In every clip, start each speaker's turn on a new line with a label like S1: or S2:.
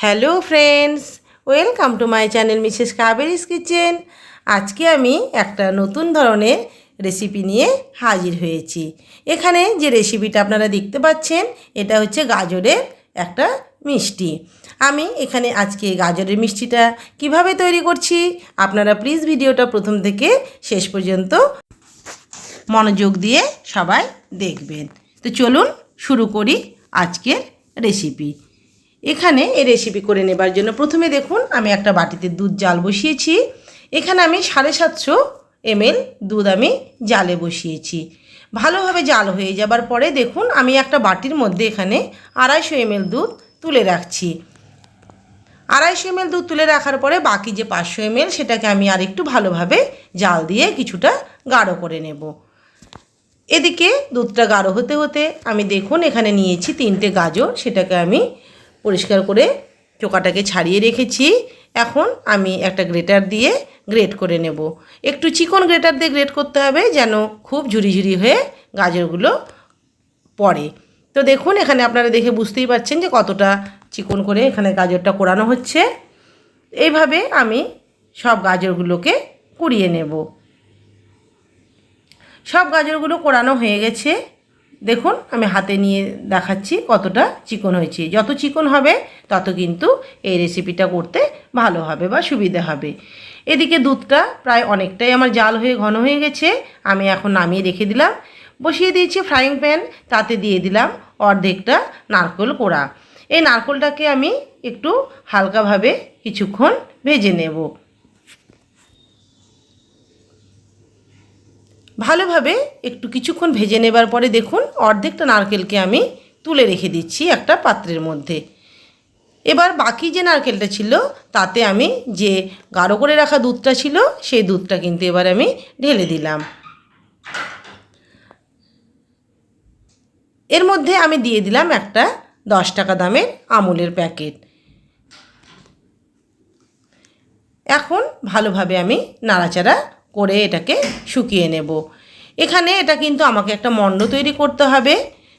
S1: Hello friends, welcome to my channel Mrs Kaberi's kitchen. আজকে আমি একটা নতুন ধরনের রেসিপি নিয়ে হাজির হয়েছি। এখানে যে রেসিপিটা আপনারা দেখতে পাচ্ছেন এটা হচ্ছে গাজরের একটা মিষ্টি। আমি এখানে আজকে গাজরের মিষ্টিটা কিভাবে তৈরি করছি আপনারা প্লিজ ভিডিওটা প্রথম থেকে শেষ পর্যন্ত মনোযোগ দিয়ে সবাই দেখবেন। তো চলুন শুরু করি আজকের রেসিপি। এখানে এই রেসিপি করে নেবার জন্য প্রথমে দেখুন আমি একটা বাটিতে দুধ জাল বসিয়েছি। এখানে আমি 750 ml দুধ আমি জালে বসিয়েছি। ভালোভাবে জাল হয়ে যাবার পরে দেখুন আমি একটা বাটির মধ্যে এখানে 250 ml দুধ তুলে রাখছি। 250 ml দুধ তুলে রাখার পরে বাকি যে 500 ml সেটাকে আমি আর একটু ভালোভাবে জাল দিয়ে কিছুটা গাঢ় করে নেব। এদিকে দুধটা গাঢ় হতে হতে আমি দেখুন এখানে নিয়েছি 3টে গাজর, সেটাকে আমি পরিষ্কার করে চোকাটাকে ছাড়িয়ে রেখেছি। এখন আমি একটা গ্রেটার দিয়ে গ্রেট করে নেব। একটু চিকন গ্রেটার দিয়ে গ্রেট করতে হবে যেন খুব ঝুরি ঝুরি হয়ে গাজরগুলো পড়ে। তো দেখুন এখানে আপনারা দেখে বুঝতেই পারছেন যে কতটা চিকন করে এখানে গাজরটা কোড়ানো হচ্ছে। এইভাবে আমি সব গাজরগুলোকে কুড়িয়ে নেব। সব গাজরগুলো কোড়ানো হয়ে গেছে। দেখুন আমি হাতে নিয়ে দেখাচ্ছি কতটা চিকন হয়েছে। যত চিকন হবে তত কিন্তু এই রেসিপিটা করতে ভালো হবে বা সুবিধা হবে। এদিকে দুধটা প্রায় অনেকটাই আমার জাল হয়ে ঘন হয়ে গেছে। আমি এখন নামিয়ে রেখে দিলাম। বসিয়ে দিয়েছি ফ্রাইং প্যান, তাতে দিয়ে দিলাম অর্ধেকটা নারকেল কোড়া। এই নারকেলটাকে আমি একটু হালকাভাবে কিছুক্ষণ ভেজে নেব। ভালোভাবে একটু কিছুক্ষণ ভেজে নেবার পরে দেখুন অর্ধেকটা নারকেলকে আমি তুলে রেখে দিচ্ছি একটা পাত্রের মধ্যে। এবার বাকি যে নারকেলটা ছিল তাতে আমি যে গাঢ় করে রাখা দুধটা ছিল সেই দুধটা কিন্তু এবার আমি ঢেলে দিলাম। এর মধ্যে আমি দিয়ে দিলাম একটা 10 টাকা দামের আমুলের প্যাকেট। এখন ভালোভাবে আমি নাড়াচাড়া করে এটাকে শুকিয়ে নেব। এখানে এটা কিন্তু আমাকে একটা মণ্ড তৈরি করতে হবে,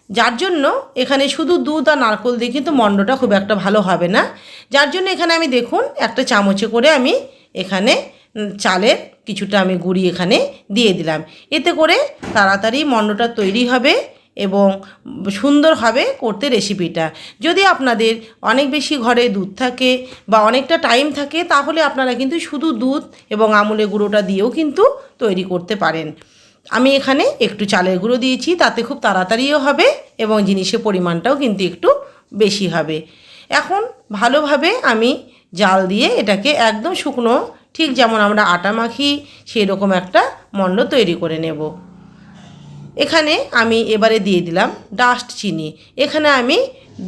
S1: যার জন্য এখানে শুধু দুধ আর নারকেল দিয়ে কিন্তু মণ্ডটা খুব একটা ভালো হবে না। যার জন্য এখানে আমি দেখুন একটা চামচে করে আমি এখানে চালের কিছুটা আমি গুঁড়ি এখানে দিয়ে দিলাম। এতে করে তাড়াতাড়ি মণ্ডটা তৈরি হবে এবং সুন্দর হবে করতে রেসিপিটা। যদি আপনাদের অনেক বেশি ঘরে দুধ থাকে বা অনেকটা টাইম থাকে তাহলে আপনারা কিন্তু শুধু দুধ এবং আমুলের গুঁড়োটা দিয়েও কিন্তু তৈরি করতে পারেন। আমি এখানে একটু চালের গুঁড়ো দিয়েছি, তাতে খুব তাড়াতাড়িও হবে এবং জিনিসের পরিমাণটাও কিন্তু একটু বেশি হবে। এখন ভালোভাবে আমি জাল দিয়ে এটাকে একদম শুকনো, ঠিক যেমন আমরা আটা মাখি সেই রকম একটা মণ্ড তৈরি করে নেব। এখানে আমি এবারে দিয়ে দিলাম ডাস্ট চিনি। এখানে আমি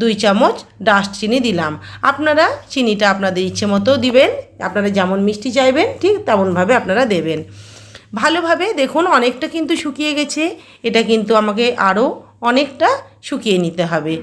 S1: 2 চামচ ডাস্ট চিনি দিলাম। আপনারা চিনিটা আপনাদের ইচ্ছে মতো দিবেন, আপনারা যেমন মিষ্টি চাইবেন ঠিক তেমনভাবে আপনারা দেবেন। ভালোভাবে দেখুন অনেকটা কিন্তু শুকিয়ে গেছে। এটা কিন্তু আমাকে আরও অনেকটা শুকিয়ে নিতে হবে।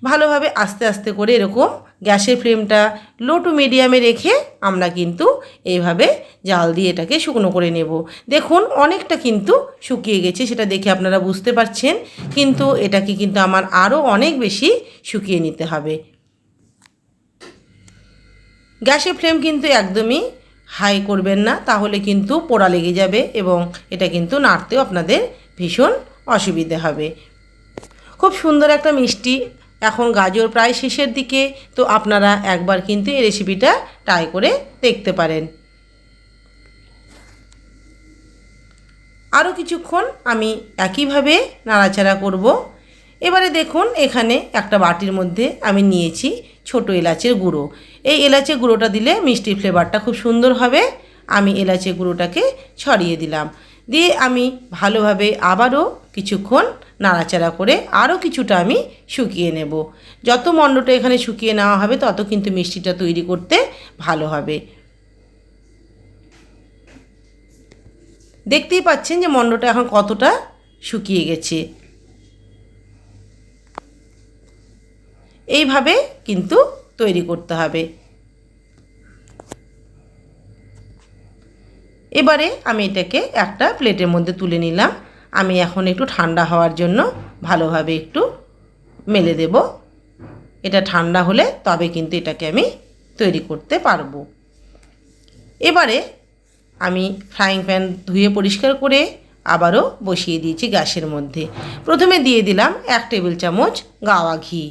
S1: ভালোভাবে আস্তে আস্তে করে এরকম গ্যাসের ফ্লেমটা লো টু মিডিয়ামে রেখে আমরা কিন্তু এইভাবে জাল দিয়ে এটাকে শুকনো করে নেব। দেখুন অনেকটা কিন্তু শুকিয়ে গেছে, সেটা দেখে আপনারা বুঝতে পারছেন, কিন্তু এটাকে কিন্তু আমার আরও অনেক বেশি শুকিয়ে নিতে হবে। গ্যাসের ফ্লেম কিন্তু একদমই হাই করবেন না, তাহলে কিন্তু পোড়া লেগে যাবে এবং এটা কিন্তু নাড়তেও আপনাদের ভীষণ অসুবিধে হবে। খুব সুন্দর একটা মিষ্টি। এখন গাজর প্রায় শেষের দিকে, তো আপনারা একবার কিন্তু এই রেসিপিটা ট্রাই করে দেখতে পারেন। আরও কিছুক্ষণ আমি একইভাবে নাড়াচাড়া করব। এবারে দেখুন এখানে একটা বাটির মধ্যে আমি নিয়েছি ছোট এলাচের গুঁড়ো। এই এলাচের গুঁড়োটা দিলে মিষ্টির ফ্লেভারটা খুব সুন্দর হবে। আমি এলাচের গুঁড়োটাকে ছড়িয়ে দিলাম, দিয়ে আমি ভালোভাবে আবারও কিছুক্ষণ নাড়াচাড়া করে আরও কিছুটা আমি শুকিয়ে নেব। যত মণ্ডটা এখানে শুকিয়ে নেওয়া হবে তত কিন্তু মিষ্টিটা তৈরি করতে ভালো হবে। দেখতেই পাচ্ছেন যে মণ্ডটা এখন কতটা শুকিয়ে গেছে। এইভাবে কিন্তু তৈরি করতে হবে। এবারে আমি এটাকে একটা প্লেটের মধ্যে তুলে নিলাম। আমি এখন একটু ঠান্ডা হওয়ার জন্য ভালোভাবে একটু মেলে দেব। এটা ঠান্ডা হলে তবে কিন্তু এটাকে আমি তৈরি করতে পারবো। এবারে আমি ফ্রাইং প্যান ধুয়ে পরিষ্কার করে আবারও বসিয়ে দিয়েছি গ্যাসের মধ্যে। প্রথমে দিয়ে দিলাম 1 টেবিল চামচ গাওয়া ঘি।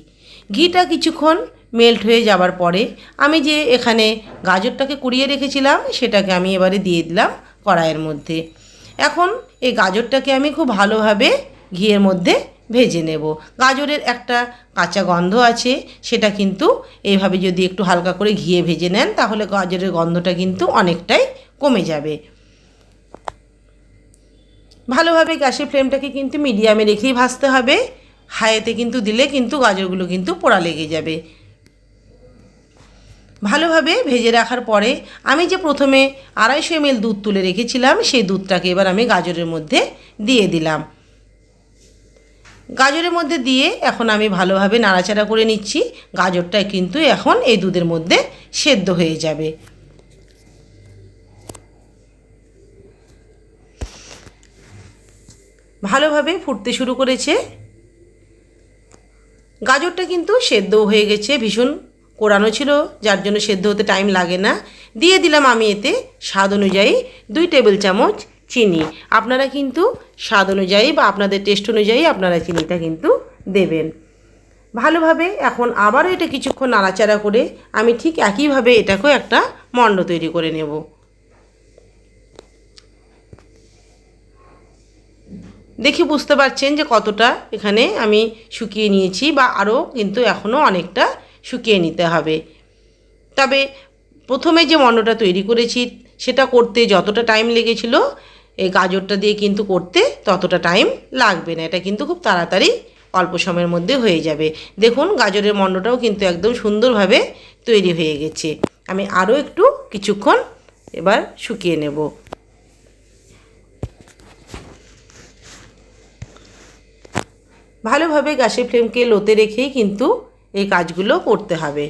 S1: ঘিটা কিছুক্ষণ মেল্ট হয়ে যাবার পরে আমি যে এখানে গাজরটাকে কুড়িয়ে রেখেছিলাম সেটাকে আমি এবারে দিয়ে দিলাম কড়াইয়ের মধ্যে। এখন এই গাজরটাকে আমি খুব ভালোভাবে ঘিয়ের মধ্যে ভেজে নেব। গাজরের একটা কাঁচা গন্ধ আছে, সেটা কিন্তু এইভাবে যদি একটু হালকা করে ঘিয়ে ভেজে নেন তাহলে গাজরের গন্ধটা কিন্তু অনেকটাই কমে যাবে। ভালোভাবে গ্যাসের ফ্লেমটাকে কিন্তু মিডিয়ামে রেখেই ভাজতে হবে। হাইতে কিন্তু দিলে কিন্তু গাজরগুলো কিন্তু পোড়া লেগে যাবে। ভালোভাবে ভেজে রাখার পরে আমি যে প্রথমে 250 ml দুধ তুলে রেখেছিলাম সেই দুধটাকে এবার আমি গাজরের মধ্যে দিয়ে দিলাম। গাজরের মধ্যে দিয়ে এখন আমি ভালোভাবে নাড়াচাড়া করে নিচ্ছি। গাজরটা কিন্তু এখন এই দুধের মধ্যে সেদ্ধ হয়ে যাবে। ভালোভাবে ফুটতে শুরু করেছে। গাজরটা কিন্তু সেদ্ধ হয়ে গেছে, ভীষণ কোরানো ছিল যার জন্য সেদ্ধ হতে টাইম লাগে না। দিয়ে দিলাম আমি এতে স্বাদ অনুযায়ী 2 টেবিল চামচ চিনি। আপনারা কিন্তু স্বাদ অনুযায়ী বা আপনাদের টেস্ট অনুযায়ী আপনারা চিনিটা কিন্তু দেবেন। ভালোভাবে এখন আবারও এটা কিছুক্ষণ নাড়াচাড়া করে আমি ঠিক একইভাবে এটাকেও একটা মণ্ড তৈরি করে নেব। দেখি বুঝতে পারছেন যে কতটা এখানে আমি শুকিয়ে নিয়েছি, বা আরও কিন্তু এখনও অনেকটা শুকিয়ে নিতে হবে। তবে প্রথমে যে মণ্ডটা তৈরি করেছি সেটা করতে যতটা টাইম লেগেছিল এই গাজরটা দিয়ে কিন্তু করতে ততটা টাইম লাগবে না। এটা কিন্তু খুব তাড়াতাড়ি অল্প সময়ের মধ্যে হয়ে যাবে। দেখুন গাজরের মণ্ডটাও কিন্তু একদম সুন্দরভাবে তৈরি হয়ে গেছে। আমি আরও একটু কিছুক্ষণ এবার শুকিয়ে নেব। ভালোভাবে গ্যাসের ফ্লেমকে লোতে রেখেই কিন্তু এই কাজগুলো করতে হবে।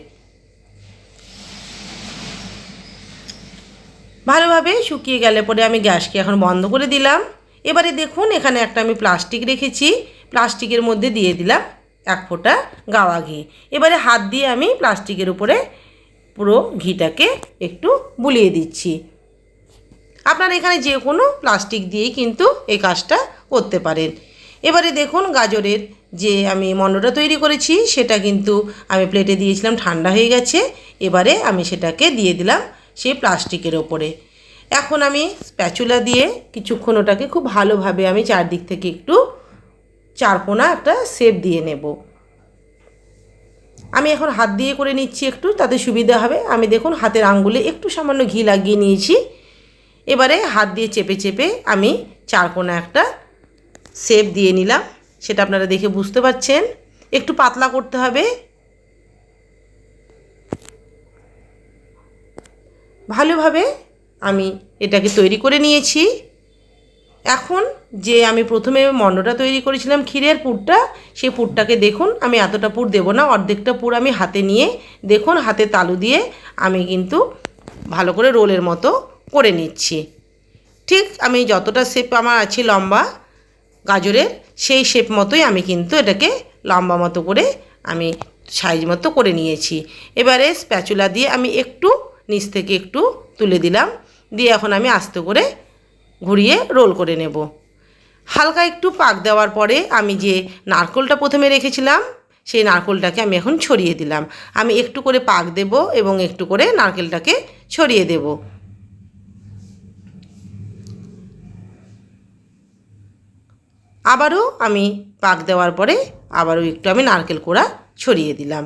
S1: ভালোভাবে শুকিয়ে গেলে পরে আমি গ্যাসকে এখন বন্ধ করে দিলাম। এবারে দেখুন এখানে একটা আমি প্লাস্টিক রেখেছি, প্লাস্টিকের মধ্যে দিয়ে দিলাম 1 ফোঁটা গাওয়া ঘি। এবারে হাত দিয়ে আমি প্লাস্টিকের উপরে পুরো ঘিটাকে একটু বুলিয়ে দিচ্ছি। আপনারা এখানে যে কোনো প্লাস্টিক দিয়েই কিন্তু এই কাজটা করতে পারেন। এবারে দেখুন গাজরের যে আমি মণ্ডটা তৈরি করেছি সেটা কিন্তু আমি প্লেটে দিয়েছিলাম, ঠান্ডা হয়ে গেছে। এবারে আমি সেটাকে দিয়ে দিলাম সেই প্লাস্টিকের ওপরে। এখন আমি স্প্যাচুলা দিয়ে কিছুক্ষণ ওটাকে খুব ভালোভাবে আমি চারদিক থেকে একটু চারকোনা একটা শেপ দিয়ে নেব। আমি এখন হাত দিয়ে করে নিচ্ছি, একটু তাতে সুবিধা হবে। আমি দেখুন হাতের আঙ্গুলে একটু সামান্য ঘি লাগিয়ে নিয়েছি। এবারে হাত দিয়ে চেপে চেপে আমি চারকোনা একটা শেপ দিয়ে নিলাম। সেটা আপনারা দেখে বুঝতে পারছেন। একটু পাতলা করতে হবে। ভালোভাবে আমি এটাকে তৈরি করে নিয়েছি। এখন যে আমি প্রথমে মণ্ডটা তৈরি করেছিলাম ক্ষীরের পুরটা, সেই পুরটাকে দেখুন আমি এতটা পুর দেব না, অর্ধেকটা পুর আমি হাতে নিয়ে দেখুন হাতে তালু দিয়ে আমি কিন্তু ভালো করে রোলের মতো করে নিচ্ছি। ঠিক আমি যতটা শেপ আমার আছে লম্বা গাজরের সেই শেপ মতোই আমি কিন্তু এটাকে লম্বা মতো করে আমি সাইজ মতো করে নিয়েছি। এবারে স্প্যাচুলা দিয়ে আমি একটু নিচ থেকে একটু তুলে দিলাম, দিয়ে এখন আমি আস্তে করে ঘুরিয়ে রোল করে নেব। হালকা একটু পাক দেওয়ার পরে আমি যে নারকেলটা প্রথমে রেখেছিলাম সেই নারকেলটাকে আমি এখন ছড়িয়ে দিলাম। আমি একটু করে পাক দেব এবং একটু করে নারকেলটাকে ছড়িয়ে দেব। আবারও আমি পাক দেওয়ার পরে আবারও একটু আমি নারকেল কোড়া ছড়িয়ে দিলাম।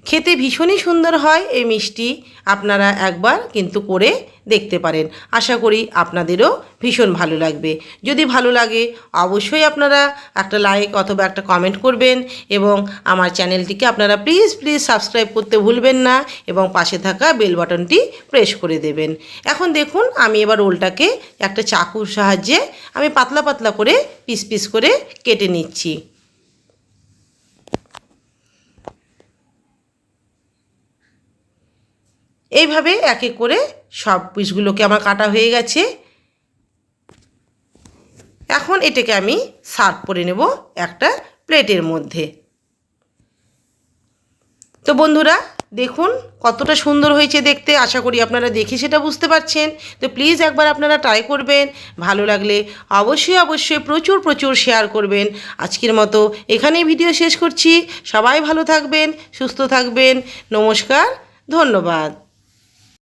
S1: খেতে ভীষণই সুন্দর হয় এই মিষ্টি। আপনারা একবার কিন্তু করে দেখতে পারেন। আশা করি আপনাদেরও ভীষণ ভালো লাগবে। যদি ভালো লাগে অবশ্যই আপনারা একটা লাইক অথবা একটা কমেন্ট করবেন এবং আমার চ্যানেলটিকে আপনারা প্লিজ সাবস্ক্রাইব করতে ভুলবেন না এবং পাশে থাকা বেল বাটনটি প্রেস করে দেবেন। এখন দেখুন আমি এবার রোলটাকে একটা চাকুর সাহায্যে আমি পাতলা পাতলা করে পিস পিস করে কেটে নিচ্ছি। এইভাবে এক এক করে সব পিসগুলোকে আমার কাটা হয়ে গেছে। এখন এটাকে আমি সার্ভ করে নেব একটা প্লেটের মধ্যে। তো বন্ধুরা দেখুন কতটা সুন্দর হয়েছে দেখতে, আশা করি আপনারা দেখে সেটা বুঝতে পারছেন। তো প্লিজ একবার আপনারা ট্রাই করবেন, ভালো লাগলে অবশ্যই প্রচুর প্রচুর শেয়ার করবেন। আজকের মতো এখানেই ভিডিও শেষ করছি। সবাই ভালো থাকবেন, সুস্থ থাকবেন। নমস্কার, ধন্যবাদ।